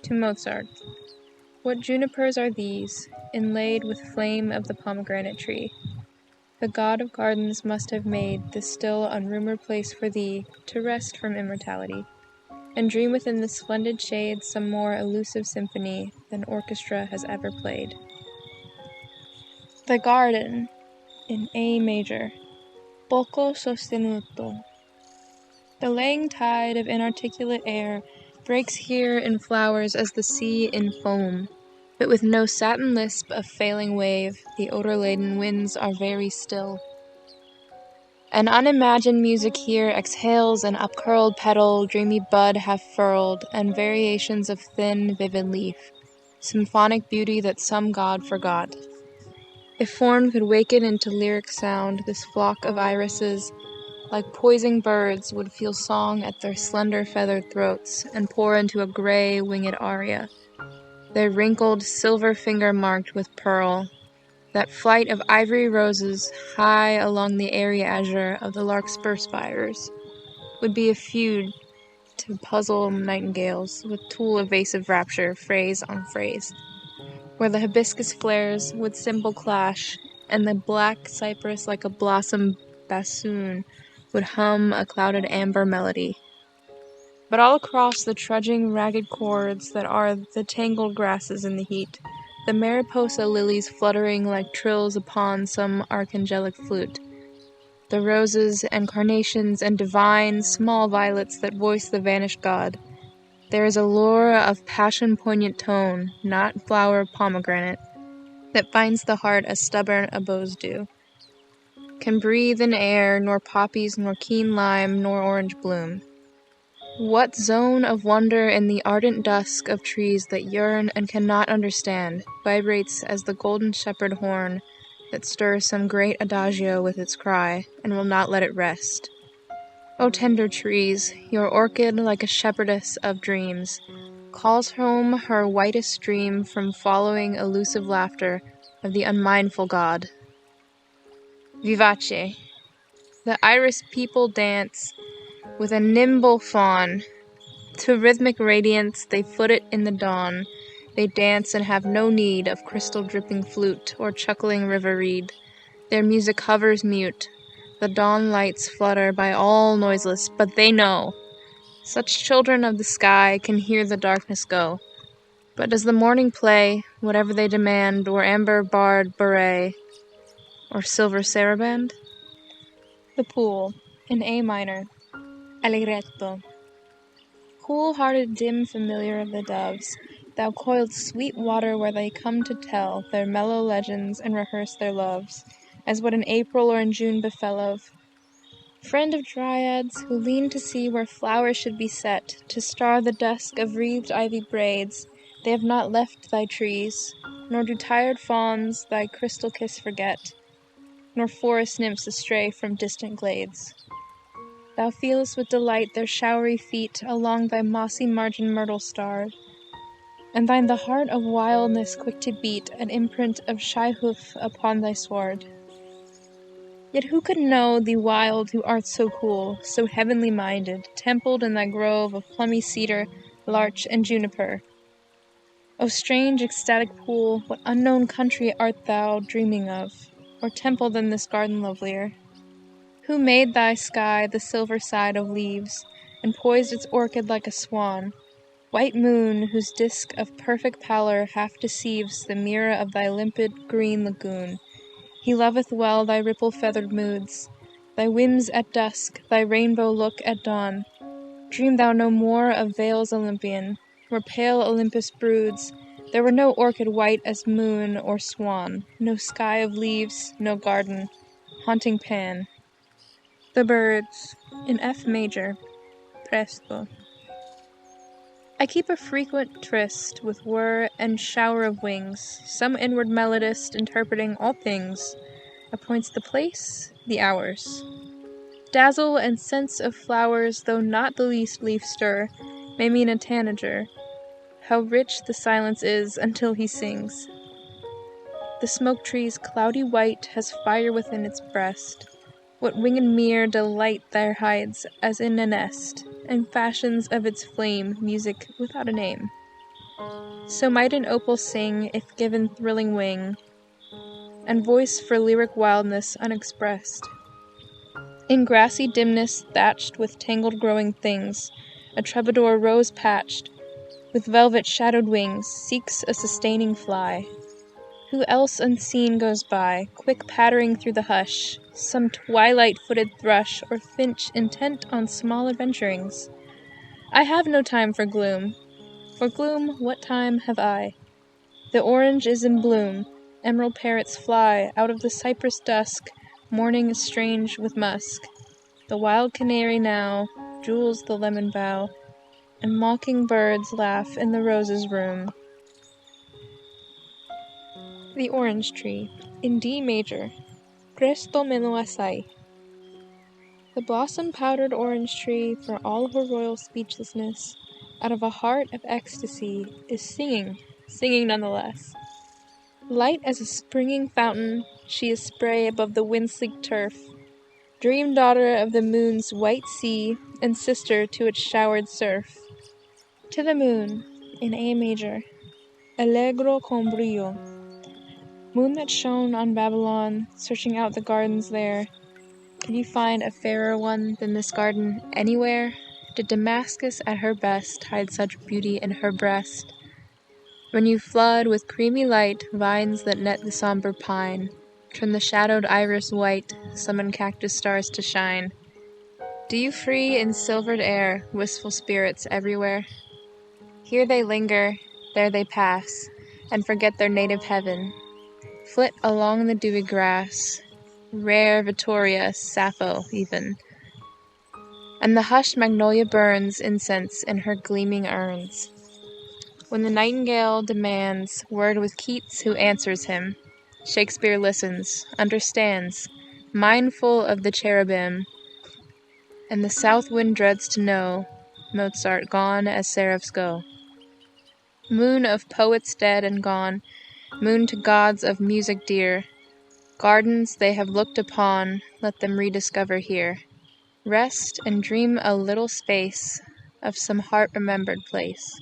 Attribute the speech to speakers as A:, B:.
A: To Mozart. What junipers are these, inlaid with flame of the pomegranate tree? The god of gardens must have made this still unrumored place for thee to rest from immortality, and dream within the splendid shades some more elusive symphony than orchestra has ever played. The garden, in A major, poco sostenuto. The laying tide of inarticulate air breaks here in flowers as the sea in foam, but with no satin lisp of failing wave, the odor-laden winds are very still. An unimagined music here exhales an upcurled petal, dreamy bud half-furled, and variations of thin, vivid leaf, symphonic beauty that some god forgot. If form could waken into lyric sound, this flock of irises, like poising birds, would feel song at their slender feathered throats and pour into a gray, winged aria, their wrinkled silver finger marked with pearl. That flight of ivory roses, high along the airy azure of the larkspur spires, would be a feud to puzzle nightingales with tool evasive rapture, phrase on phrase, where the hibiscus flares would cymbal clash, and the black cypress like a blossom bassoon would hum a clouded amber melody. But all across the trudging ragged chords that are the tangled grasses in the heat, the mariposa lilies fluttering like trills upon some archangelic flute, the roses and carnations and divine small violets that voice the vanished god. There is a lure of passion-poignant tone, not flower pomegranate, that finds the heart as stubborn a bows do, can breathe in air nor poppies nor keen lime nor orange bloom. What zone of wonder in the ardent dusk of trees that yearn and cannot understand vibrates as the golden shepherd horn that stirs some great adagio with its cry and will not let it rest? O tender trees, your orchid like a shepherdess of dreams calls home her whitest dream from following elusive laughter of the unmindful god. Vivace. The iris people dance with a nimble fawn. To rhythmic radiance they foot it in the dawn. They dance and have no need of crystal-dripping flute or chuckling river reed. Their music hovers mute. The dawn lights flutter by all noiseless, but they know. Such children of the sky can hear the darkness go. But does the morning play, whatever they demand, or amber-barred beret, or silver saraband? The pool, in A minor, allegretto. Cool-hearted dim familiar of the doves, thou coiled sweet water where they come to tell their mellow legends and rehearse their loves, as what in April or in June befell of. Friend of dryads, who lean to see where flowers should be set, to star the dusk of wreathed ivy braids, they have not left thy trees, nor do tired fawns thy crystal kiss forget, nor forest nymphs astray from distant glades. Thou feelest with delight their showery feet along thy mossy margin myrtle starred, and thine the heart of wildness quick to beat an imprint of shy hoof upon thy sward. Yet who could know thee wild who art so cool, so heavenly minded, templed in thy grove of plummy cedar, larch, and juniper? O strange ecstatic pool, what unknown country art thou dreaming of, or temple than this garden lovelier? Who made thy sky the silver side of leaves, and poised its orchid like a swan, white moon whose disk of perfect pallor half deceives the mirror of thy limpid green lagoon? He loveth well thy ripple-feathered moods, thy whims at dusk, thy rainbow look at dawn. Dream thou no more of vales Olympian, where pale Olympus broods. There were no orchid white as moon or swan, no sky of leaves, no garden, haunting Pan. The birds, in F major, presto. I keep a frequent tryst with whir and shower of wings. Some inward melodist, interpreting all things, appoints the place, the hours. Dazzle and sense of flowers, though not the least leaf stir, may mean a tanager. How rich the silence is until he sings. The smoke tree's cloudy white has fire within its breast. What winged mere delight there hides, as in a nest, and fashions of its flame music without a name. So might an opal sing if given thrilling wing, and voice for lyric wildness unexpressed. In grassy dimness thatched with tangled growing things, a troubadour rose-patched, with velvet-shadowed wings, seeks a sustaining fly. Who else unseen goes by, quick pattering through the hush, some twilight-footed thrush or finch intent on small adventurings? I have no time for gloom. For gloom, what time have I? The orange is in bloom, emerald parrots fly out of the cypress dusk, morning is strange with musk. The wild canary now jewels the lemon bough, and mocking birds laugh in the roses' room. The Orange Tree, in D major, Presto me lo assai. The blossom-powdered orange tree, for all her royal speechlessness, out of a heart of ecstasy, is singing, singing nonetheless. Light as a springing fountain, she is spray above the wind-sleeked turf, dream daughter of the moon's white sea, and sister to its showered surf. To the moon, in A major, allegro con brio. Moon that shone on Babylon, searching out the gardens there, can you find a fairer one than this garden anywhere? Did Damascus at her best hide such beauty in her breast? When you flood with creamy light vines that net the somber pine, turn the shadowed iris white, summon cactus stars to shine. Do you free in silvered air wistful spirits everywhere? Here they linger, there they pass, and forget their native heaven. Flit along the dewy grass, rare Vittoria, Sappho even. And the hushed magnolia burns incense in her gleaming urns. When the nightingale demands word with Keats who answers him, Shakespeare listens, understands, mindful of the cherubim, and the south wind dreads to know Mozart gone as seraphs go. Moon of poets dead and gone, moon to gods of music dear, gardens they have looked upon, let them rediscover here. Rest and dream a little space of some heart-remembered place.